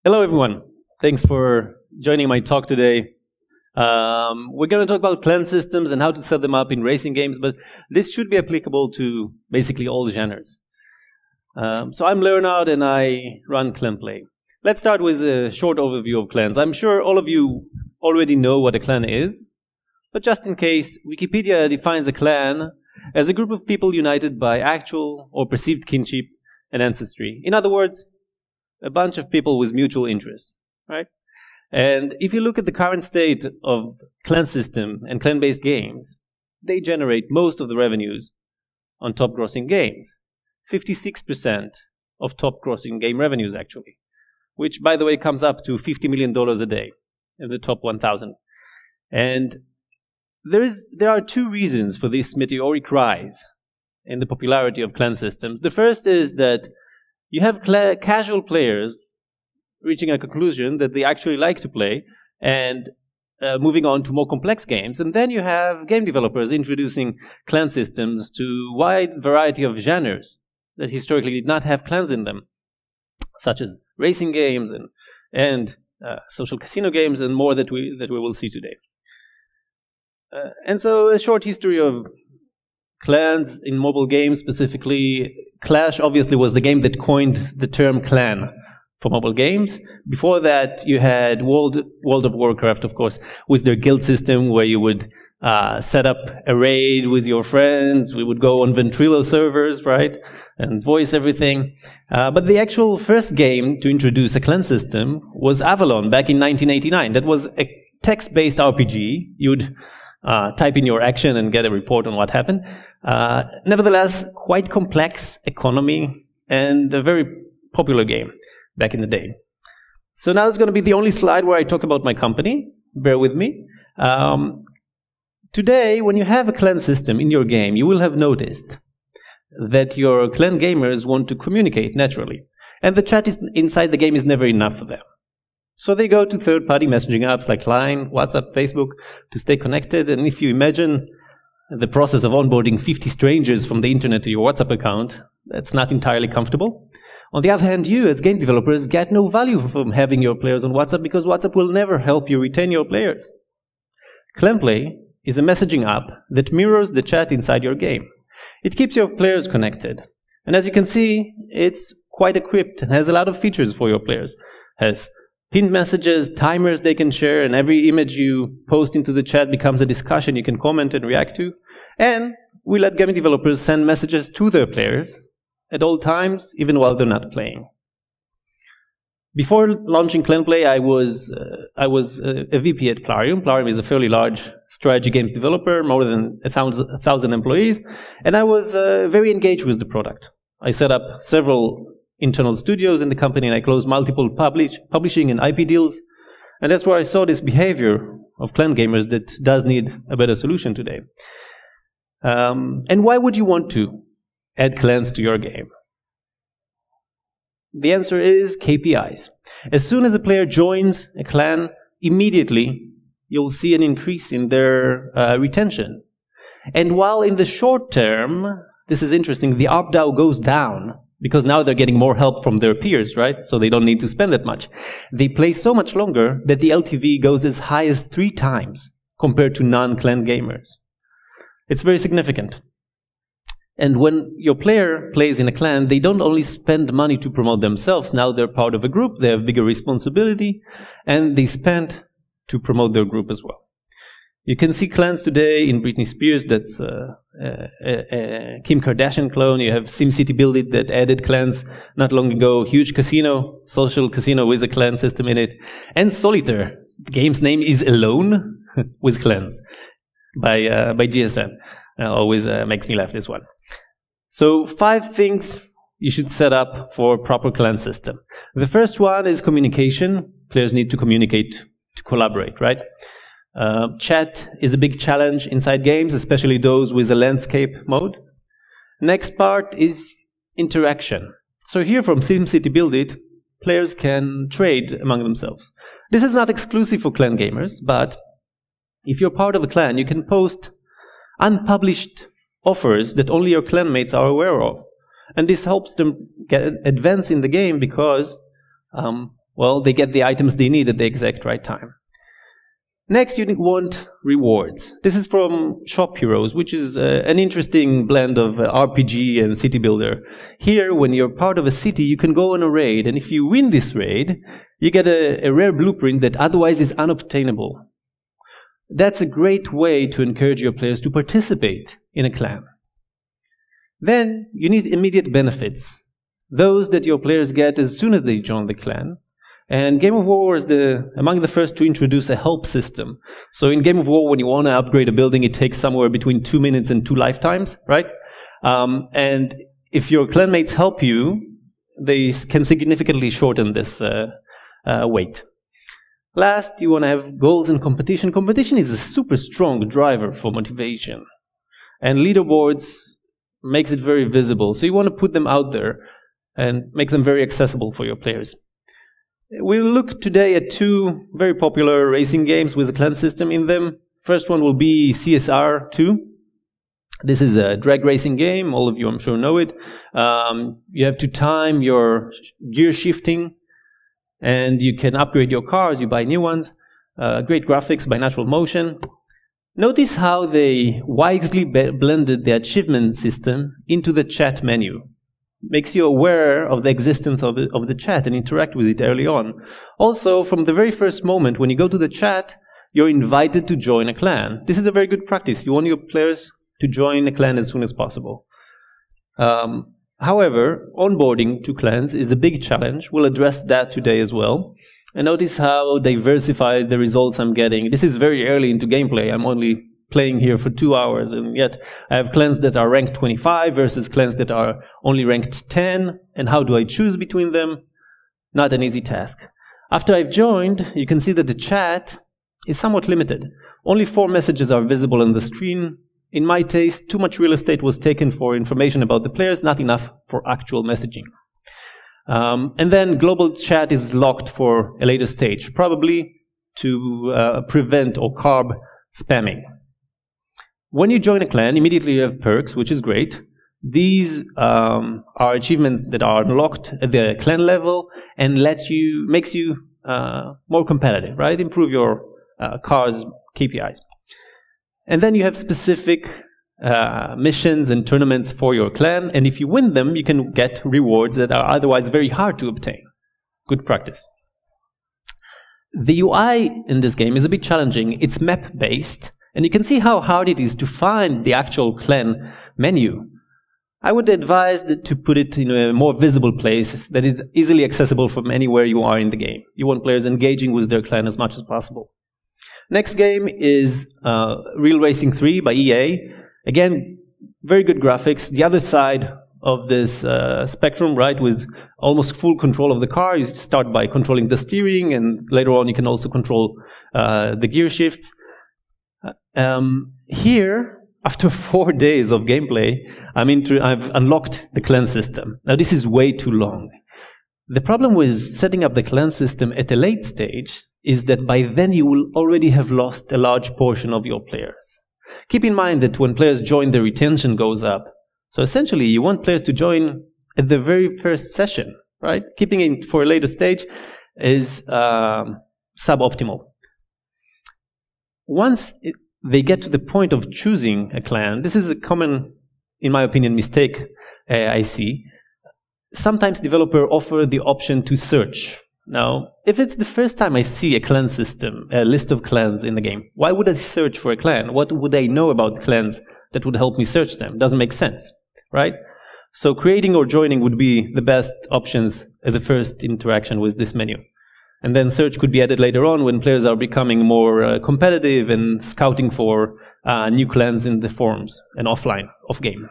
Hello, everyone. Thanks for joining my talk today. We're going to talk about clan systems and how to set them up in racing games, but this should be applicable to basically all genres. So I'm Leonard and I run CleanPlay. Let's start with a short overview of clans. I'm sure all of you already know what a clan is, but just in case, Wikipedia defines a clan as a group of people united by actual or perceived kinship and ancestry. In other words, a bunch of people with mutual interest, right? And if you look at the current state of clan system and clan-based games, they generate most of the revenues on top grossing games. 56% of top grossing game revenues, actually, which, by the way, comes up to $50 million a day in the top 1,000. And there are two reasons for this meteoric rise in the popularity of clan systems. The first is that you have casual players reaching a conclusion that they actually like to play and moving on to more complex games. And then you have game developers introducing clan systems to a wide variety of genres that historically did not have clans in them, such as racing games and social casino games and more that we will see today. And so a short history of clans in mobile games, specifically Clash obviously was the game that coined the term clan for mobile games. Before that, you had World of Warcraft, of course, with their guild system where you would set up a raid with your friends. We would go on Ventrilo servers, right, and voice everything. But the actual first game to introduce a clan system was Avalon back in 1989. That was a text-based RPG. You'd type in your action and get a report on what happened. Nevertheless, quite complex economy and a very popular game back in the day. So now it's going to be the only slide where I talk about my company. Bear with me. Today, when you have a clan system in your game, you will have noticed that your clan gamers want to communicate naturally. And the chat inside the game is never enough for them. So they go to third-party messaging apps like Line, WhatsApp, Facebook to stay connected. And if you imagine the process of onboarding 50 strangers from the internet to your WhatsApp account, that's not entirely comfortable. On the other hand, you as game developers get no value from having your players on WhatsApp because WhatsApp will never help you retain your players. CleanPlay is a messaging app that mirrors the chat inside your game. It keeps your players connected. And as you can see, it's quite equipped and has a lot of features for your players. It has pinned messages, timers they can share, and every image you post into the chat becomes a discussion you can comment and react to. And we let game developers send messages to their players at all times, even while they're not playing. Before launching CleanPlay, I was a VP at Plarium. Plarium is a fairly large strategy games developer, more than 1,000 employees, and I was very engaged with the product. I set up several internal studios in the company, and I closed multiple publishing and IP deals, and that's where I saw this behavior of clan gamers that does need a better solution today. And why would you want to add clans to your game? The answer is KPIs. As soon as a player joins a clan, immediately you'll see an increase in their retention. And while in the short term, this is interesting, the ARPDAU goes down because now they're getting more help from their peers, right? So they don't need to spend that much. They play so much longer that the LTV goes as high as 3 times compared to non-clan gamers. It's very significant. And when your player plays in a clan, they don't only spend money to promote themselves. Now they're part of a group, they have bigger responsibility, and they spend to promote their group as well. You can see clans today in Britney Spears, that's a Kim Kardashian clone. You have SimCity Build It that added clans not long ago. Huge casino, social casino with a clan system in it. And Solitaire, the game's name is Alone with clans by GSN. Always makes me laugh, this one. So 5 things you should set up for a proper clan system. The first one is communication. Players need to communicate, to collaborate, right? Chat is a big challenge inside games, especially those with a landscape mode. Next part is interaction. So here from SimCity Build It, players can trade among themselves. This is not exclusive for clan gamers, but if you're part of a clan, you can post unpublished offers that only your clanmates are aware of. And this helps them advance in the game because well, they get the items they need at the exact right time. Next, you want rewards. This is from Shop Heroes, which is an interesting blend of RPG and city builder. Here, when you're part of a city, you can go on a raid, and if you win this raid, you get a rare blueprint that otherwise is unobtainable. That's a great way to encourage your players to participate in a clan. Then, you need immediate benefits. Those that your players get as soon as they join the clan. And Game of War is among the first to introduce a help system. So in Game of War, when you want to upgrade a building, it takes somewhere between 2 minutes and 2 lifetimes, right? And if your clanmates help you, they can significantly shorten this wait. Last, you want to have goals and competition. Competition is a super strong driver for motivation. And leaderboards makes it very visible. So you want to put them out there and make them very accessible for your players. We'll look today at 2 very popular racing games with a clan system in them. First one will be CSR 2. This is a drag racing game. All of you, I'm sure, know it. You have to time your gear shifting, and you can upgrade your cars. You buy new ones. Great graphics by Natural Motion. Notice how they wisely blended the achievement system into the chat menu. Makes you aware of the existence of the chat and interact with it early on. Also, from the very first moment when you go to the chat, you're invited to join a clan. This is a very good practice. You want your players to join a clan as soon as possible. However, onboarding to clans is a big challenge. We'll address that today as well. And notice how diversified the results I'm getting. This is very early into gameplay. I'm only playing here for 2 hours, and yet I have clans that are ranked 25 versus clans that are only ranked 10. And how do I choose between them? Not an easy task. After I've joined, you can see that the chat is somewhat limited. Only 4 messages are visible on the screen. In my taste, too much real estate was taken for information about the players, not enough for actual messaging. And then global chat is locked for a later stage, probably to prevent or curb spamming. When you join a clan, immediately you have perks, which is great. These are achievements that are unlocked at the clan level and makes you more competitive, right? Improve your cars' KPIs. And then you have specific missions and tournaments for your clan, and if you win them, you can get rewards that are otherwise very hard to obtain. Good practice. The UI in this game is a bit challenging. It's map-based, and you can see how hard it is to find the actual clan menu. I would advise to put it in a more visible place that is easily accessible from anywhere you are in the game. You want players engaging with their clan as much as possible. Next game is Real Racing 3 by EA. Again, very good graphics. The other side of this spectrum, right, with almost full control of the car. You start by controlling the steering, and later on you can also control the gear shifts. Here, after 4 days of gameplay, I've unlocked the clan system. Now, this is way too long. The problem with setting up the clan system at a late stage is that by then you will already have lost a large portion of your players. Keep in mind that when players join, the retention goes up. So essentially, you want players to join at the very first session, right? Keeping it for a later stage is suboptimal. Once they get to the point of choosing a clan, this is a common, in my opinion, mistake I see. Sometimes developers offer the option to search. Now, if it's the first time I see a clan system, a list of clans in the game, why would I search for a clan? What would I know about clans that would help me search them? Doesn't make sense, right? So creating or joining would be the best options as a first interaction with this menu. And then search could be added later on when players are becoming more competitive and scouting for new clans in the forums and offline, off-game.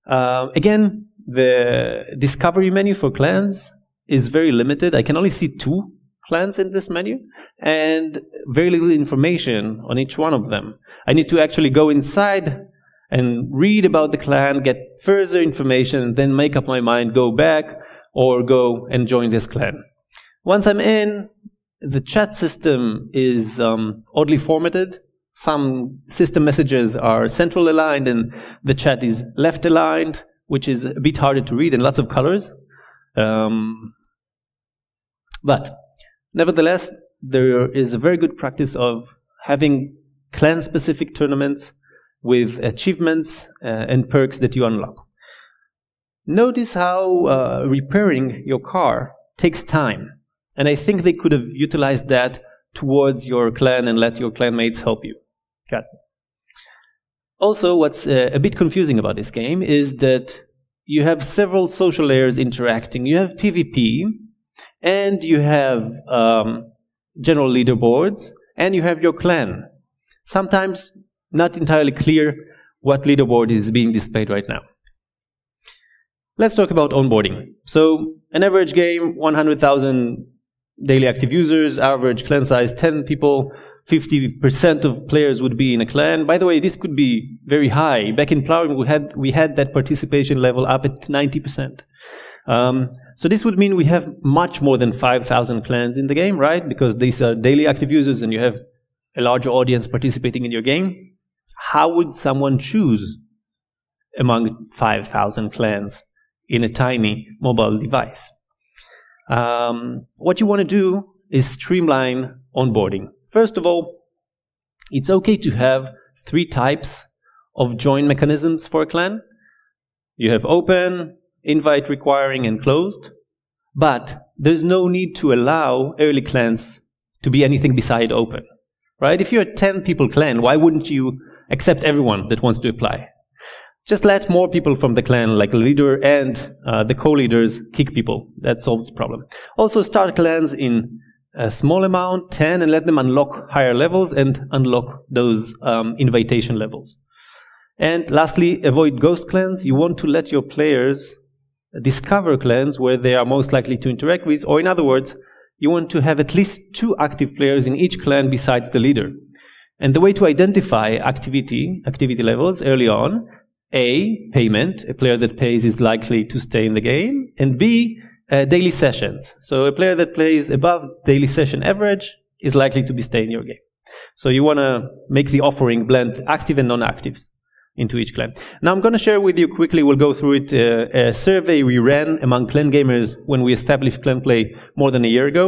Again, the discovery menu for clans is very limited. I can only see 2 clans in this menu and very little information on each one of them. I need to actually go inside and read about the clan, get further information, then make up my mind, go back or go and join this clan. Once I'm in, the chat system is oddly formatted. Some system messages are central aligned and the chat is left aligned, which is a bit harder to read and lots of colors. But nevertheless, there is a very good practice of having clan-specific tournaments with achievements and perks that you unlock. Notice how repairing your car takes time, and I think they could have utilized that towards your clan and let your clanmates help you. Got it. Also, what's a bit confusing about this game is that you have several social layers interacting. You have PvP, and you have general leaderboards, and you have your clan. Sometimes not entirely clear what leaderboard is being displayed right now. Let's talk about onboarding. So, an average game, 100,000 daily active users, average clan size 10 people, 50% of players would be in a clan. By the way, this could be very high. Back in Plowing, we had that participation level up at 90%. So this would mean we have much more than 5,000 clans in the game, right? Because these are daily active users and you have a larger audience participating in your game. How would someone choose among 5,000 clans in a tiny mobile device? What you want to do is streamline onboarding. First of all, it's okay to have 3 types of join mechanisms for a clan. You have open, invite requiring, and closed. But there's no need to allow early clans to be anything beside open, right? If you're a 10-people clan, why wouldn't you accept everyone that wants to apply? Just let more people from the clan, like the leader and the co-leaders, kick people. That solves the problem. Also, start clans in a small amount, 10, and let them unlock higher levels and unlock those invitation levels. And lastly, avoid ghost clans. You want to let your players discover clans where they are most likely to interact with, or in other words, you want to have at least 2 active players in each clan besides the leader. And the way to identify activity levels early on: A, payment. A player that pays is likely to stay in the game. And B, daily sessions. So a player that plays above daily session average is likely to be staying in your game. So you want to make the offering blend active and non-actives into each clan. Now I'm going to share with you quickly, we'll go through it, a survey we ran among clan gamers when we established CleanPlay more than a year ago.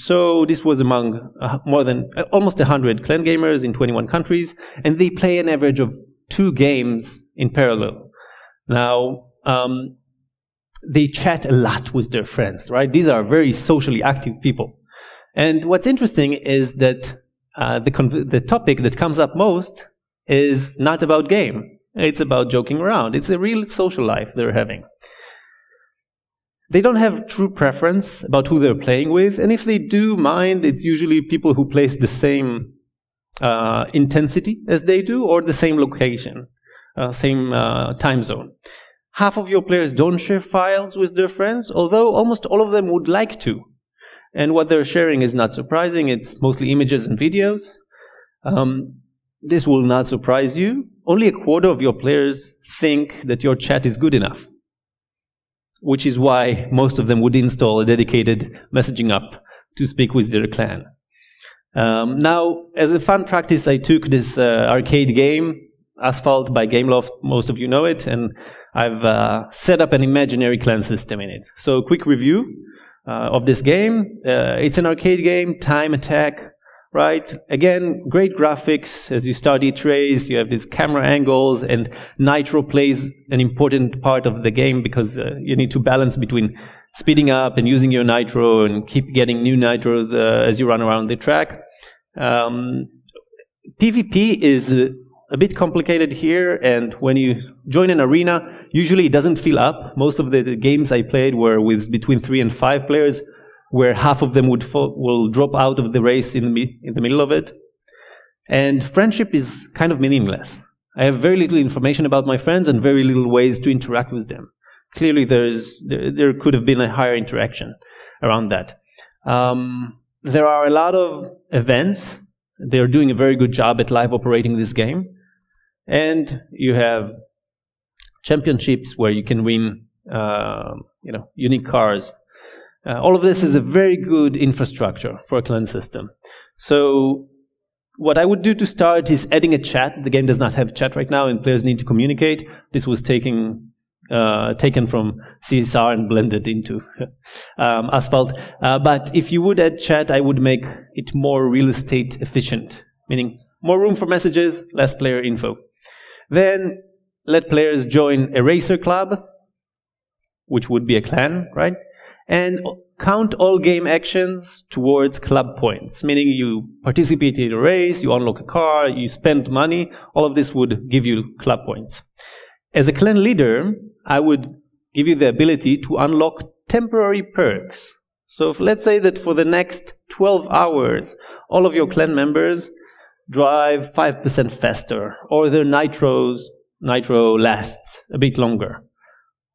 So this was among almost 100 clan gamers in 21 countries, and they play an average of 2 games in parallel. Now, they chat a lot with their friends, right? These are very socially active people. And what's interesting is that the topic that comes up most is not about game. It's about joking around. It's a real social life they're having. They don't have true preference about who they're playing with, and if they do mind, it's usually people who place the same intensity as they do, or the same location, same time zone. Half of your players don't share files with their friends, although almost all of them would like to. And what they're sharing is not surprising. It's mostly images and videos. This will not surprise you. Only a quarter of your players think that your chat is good enough, which is why most of them would install a dedicated messaging app to speak with their clan. Now, as a fun practice, I took this arcade game, Asphalt by Gameloft. Most of you know it, and I've set up an imaginary clan system in it. So a quick review of this game. It's an arcade game, time attack, right? Again, great graphics. As you start each race, you have these camera angles, and nitro plays an important part of the game because you need to balance between speeding up and using your nitro and keep getting new nitros as you run around the track. PvP is a bit complicated here, and when you join an arena, usually it doesn't fill up. Most of the games I played were with between 3 and 5 players, where half of them will drop out of the race in the middle of it. And friendship is kind of meaningless. I have very little information about my friends and very little ways to interact with them. Clearly, there could have been a higher interaction around that. There are a lot of events. They're doing a very good job at live operating this game. And you have championships where you can win unique cars. All of this is a very good infrastructure for a clan system. So what I would do to start is adding a chat. The game does not have chat right now, and players need to communicate. This was taking taken from CSR and blended into Asphalt. But if you would add chat, I would make it more real estate efficient, meaning more room for messages, less player info. Then let players join a racer club, which would be a clan, right? And count all game actions towards club points, meaning you participate in a race, you unlock a car, you spend money, all of this would give you club points. As a clan leader, I would give you the ability to unlock temporary perks. So let's say that for the next 12 hours, all of your clan members drive 5% faster, or their nitro lasts a bit longer.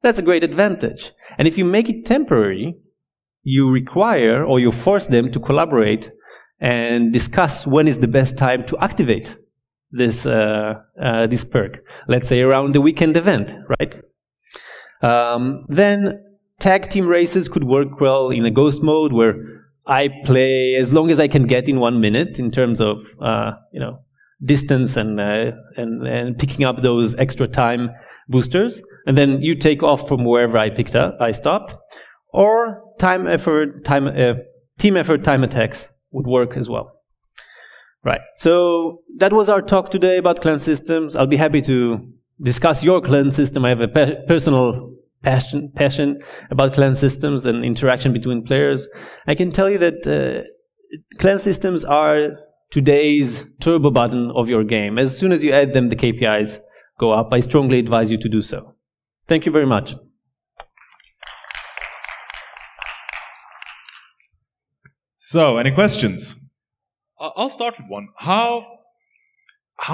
That's a great advantage. And if you make it temporary, you require or you force them to collaborate and discuss when is the best time to activate this perk. Let's say around the weekend event, right? Then tag team races could work well in a ghost mode where I play as long as I can get in 1 minute in terms of distance and picking up those extra time boosters, and then you take off from wherever I stopped. Or team effort, time attacks would work as well. Right. So that was our talk today about clan systems. I'll be happy to discuss your clan system. I have a personal passion about clan systems and interaction between players. I can tell you that clan systems are today's turbo button of your game. As soon as you add them, the KPIs go up. I strongly advise you to do so. Thank you very much. So, any questions? I'll start with one. How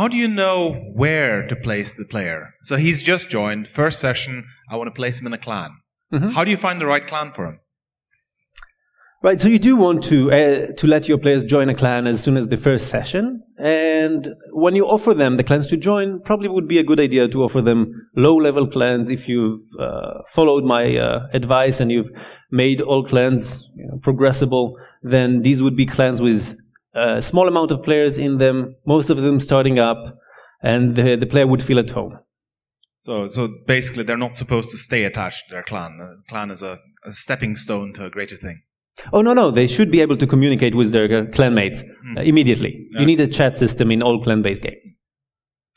do you know where to place the player? So he's just joined, first session, I want to place him in a clan. Mm-hmm. How do you find the right clan for him? Right, so you do want to let your players join a clan as soon as the first session. And when you offer them the clans to join, probably would be a good idea to offer them low-level clans. If you've followed my advice and you've made all clans progressible, then these would be clans with a small amount of players in them, most of them starting up, and the player would feel at home. So basically they're not supposed to stay attached to their clan. The clan is a stepping stone to a greater thing. Oh, no. They should be able to communicate with their clanmates immediately. Yeah. You need a chat system in all clan-based games.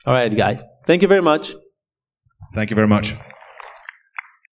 All right, guys. Thank you very much. Thank you very much.